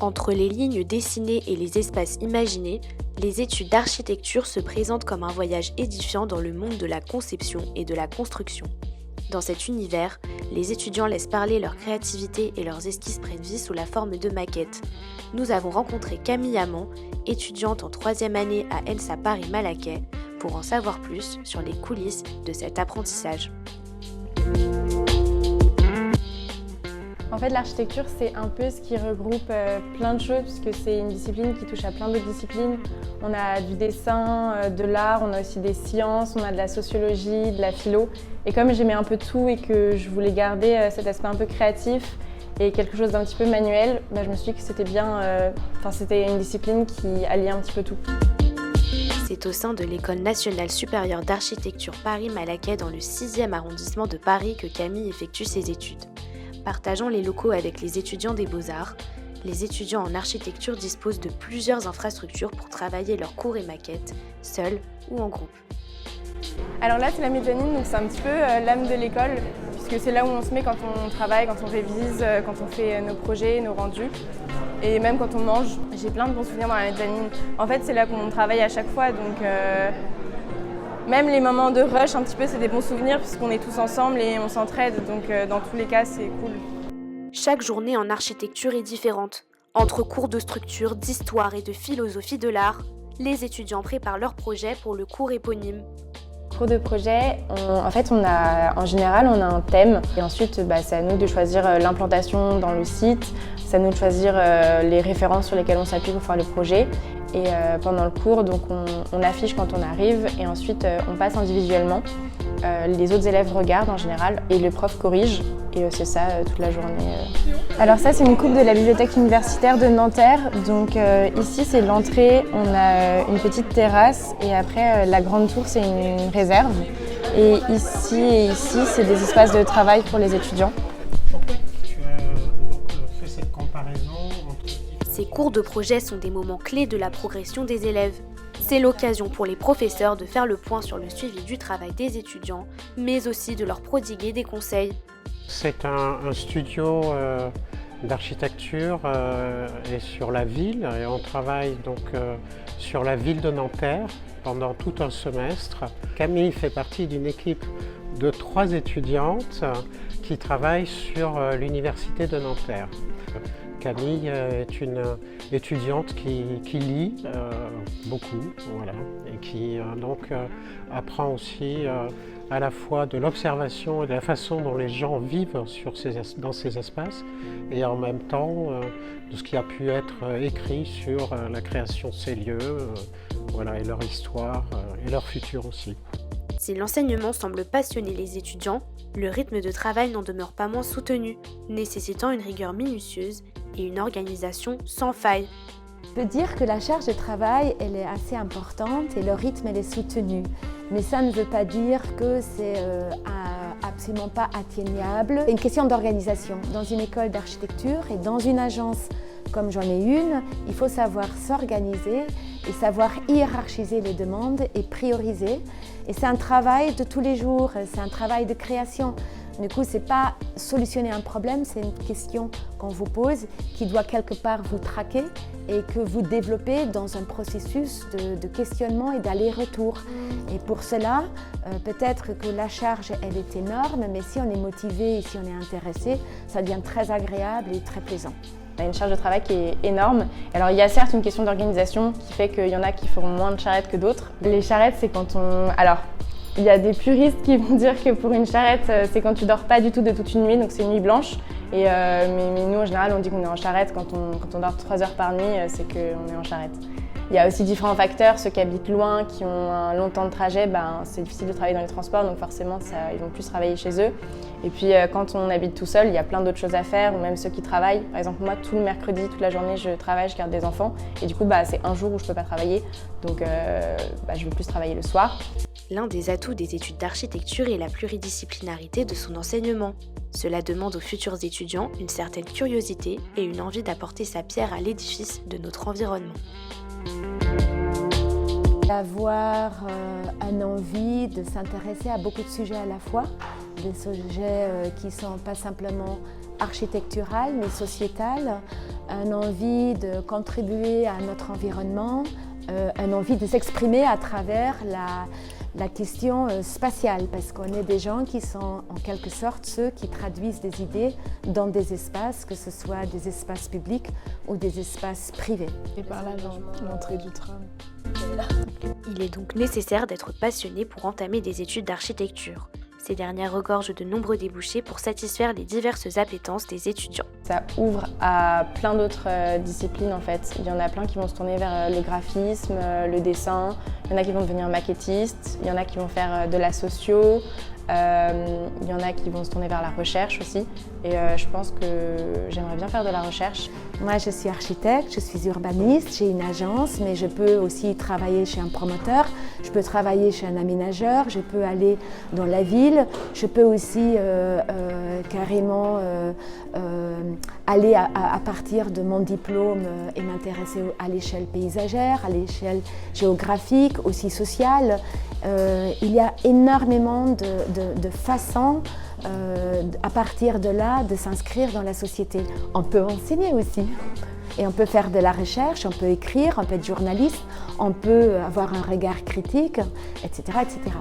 Entre les lignes dessinées et les espaces imaginés, les études d'architecture se présentent comme un voyage édifiant dans le monde de la conception et de la construction. Dans cet univers, les étudiants laissent parler leur créativité et leurs esquisses prennent vie sous la forme de maquettes. Nous avons rencontré Camille Amand, étudiante en 3e année à ENSA Paris-Malaquais, pour en savoir plus sur les coulisses de cet apprentissage. En fait, l'architecture, c'est un peu ce qui regroupe plein de choses, puisque c'est une discipline qui touche à plein d'autres disciplines. On a du dessin, de l'art, on a aussi des sciences, on a de la sociologie, de la philo. Et comme j'aimais un peu tout et que je voulais garder cet aspect un peu créatif et quelque chose d'un petit peu manuel, je me suis dit que c'était bien, c'était une discipline qui alliait un petit peu tout. C'est au sein de l'École nationale supérieure d'architecture Paris-Malaquais dans le 6e arrondissement de Paris que Camille effectue ses études. Partageant les locaux avec les étudiants des Beaux-Arts, les étudiants en architecture disposent de plusieurs infrastructures pour travailler leurs cours et maquettes, seuls ou en groupe. Alors là, c'est la mezzanine, donc c'est un petit peu l'âme de l'école, puisque c'est là où on se met quand on travaille, quand on révise, quand on fait nos projets, nos rendus. Et même quand on mange, j'ai plein de bons souvenirs dans la mezzanine. En fait, c'est là qu'on travaille à chaque fois, donc même les moments de rush, un petit peu, c'est des bons souvenirs puisqu'on est tous ensemble et on s'entraide, donc dans tous les cas, c'est cool. Chaque journée en architecture est différente. Entre cours de structure, d'histoire et de philosophie de l'art, les étudiants préparent leurs projets pour le cours éponyme. Cours de projet, en général, on a un thème et ensuite, c'est à nous de choisir l'implantation dans le site, c'est à nous de choisir les références sur lesquelles on s'appuie pour faire le projet. Et pendant le cours, donc on affiche quand on arrive et ensuite on passe individuellement. Les autres élèves regardent en général et le prof corrige et c'est ça toute la journée. Alors ça, c'est une coupe de la bibliothèque universitaire de Nanterre. Donc ici, c'est l'entrée, on a une petite terrasse et après la grande tour, c'est une réserve. Et ici, c'est des espaces de travail pour les étudiants. Pourquoi tu as fait cette comparaison entre... Ces cours de projet sont des moments clés de la progression des élèves. C'est l'occasion pour les professeurs de faire le point sur le suivi du travail des étudiants, mais aussi de leur prodiguer des conseils. C'est un studio d'architecture et sur la ville, et on travaille donc sur la ville de Nanterre pendant tout un semestre. Camille fait partie d'une équipe de 3 étudiantes qui travaillent sur l'université de Nanterre. Camille est une étudiante qui lit beaucoup, voilà, et qui apprend aussi à la fois de l'observation et de la façon dont les gens vivent dans ces espaces, et en même temps de ce qui a pu être écrit sur la création de ces lieux, et leur histoire et leur futur aussi. Si l'enseignement semble passionner les étudiants, le rythme de travail n'en demeure pas moins soutenu, nécessitant une rigueur minutieuse et une organisation sans faille. Je peux dire que la charge de travail, elle est assez importante et le rythme, elle est soutenu. Mais ça ne veut pas dire que c'est absolument pas atteignable. C'est une question d'organisation. Dans une école d'architecture et dans une agence comme j'en ai une, il faut savoir s'organiser et savoir hiérarchiser les demandes et prioriser. Et c'est un travail de tous les jours, c'est un travail de création. Du coup, ce n'est pas solutionner un problème, c'est une question qu'on vous pose qui doit quelque part vous traquer et que vous développez dans un processus de questionnement et d'aller-retour. Et pour cela, peut-être que la charge, elle est énorme, mais si on est motivé et si on est intéressé, ça devient très agréable et très plaisant. On a une charge de travail qui est énorme. Alors il y a certes une question d'organisation qui fait qu'il y en a qui feront moins de charrettes que d'autres. Les charrettes, c'est quand on... Alors, il y a des puristes qui vont dire que pour une charrette, c'est quand tu dors pas du tout de toute une nuit, donc c'est une nuit blanche. Mais nous, en général, on dit qu'on est en charrette. Quand on dort 3 heures par nuit, c'est qu'on est en charrette. Il y a aussi différents facteurs. Ceux qui habitent loin, qui ont un long temps de trajet, c'est difficile de travailler dans les transports, donc forcément, ils vont plus travailler chez eux. Et puis, quand on habite tout seul, il y a plein d'autres choses à faire, ou même ceux qui travaillent. Par exemple, moi, tout le mercredi, toute la journée, je travaille, je garde des enfants. Et du coup, c'est un jour où je peux pas travailler, donc je vais plus travailler le soir. L'un des atouts des études d'architecture est la pluridisciplinarité de son enseignement. Cela demande aux futurs étudiants une certaine curiosité et une envie d'apporter sa pierre à l'édifice de notre environnement. Avoir une envie de s'intéresser à beaucoup de sujets à la fois, des sujets qui ne sont pas simplement architecturales mais sociétales, une envie de contribuer à notre environnement, une envie de s'exprimer à travers la question spatiale, parce qu'on est des gens qui sont en quelque sorte ceux qui traduisent des idées dans des espaces, que ce soit des espaces publics ou des espaces privés. Et par là, dans l'entrée du tram. Il est donc nécessaire d'être passionné pour entamer des études d'architecture. Ces dernières regorgent de nombreux débouchés pour satisfaire les diverses appétences des étudiants. Ça ouvre à plein d'autres disciplines en fait. Il y en a plein qui vont se tourner vers le graphisme, le dessin, il y en a qui vont devenir maquettistes, il y en a qui vont faire de la socio, il y en a qui vont se tourner vers la recherche aussi. Et je pense que j'aimerais bien faire de la recherche. Moi, je suis architecte, je suis urbaniste, j'ai une agence, mais je peux aussi travailler chez un promoteur, je peux travailler chez un aménageur, je peux aller dans la ville, je peux aussi carrément aller à partir de mon diplôme et m'intéresser à l'échelle paysagère, à l'échelle géographique, aussi sociale. Il y a énormément de façons à partir de là de s'inscrire dans la société. On peut enseigner aussi et on peut faire de la recherche, on peut écrire, on peut être journaliste, on peut avoir un regard critique, etc., etc.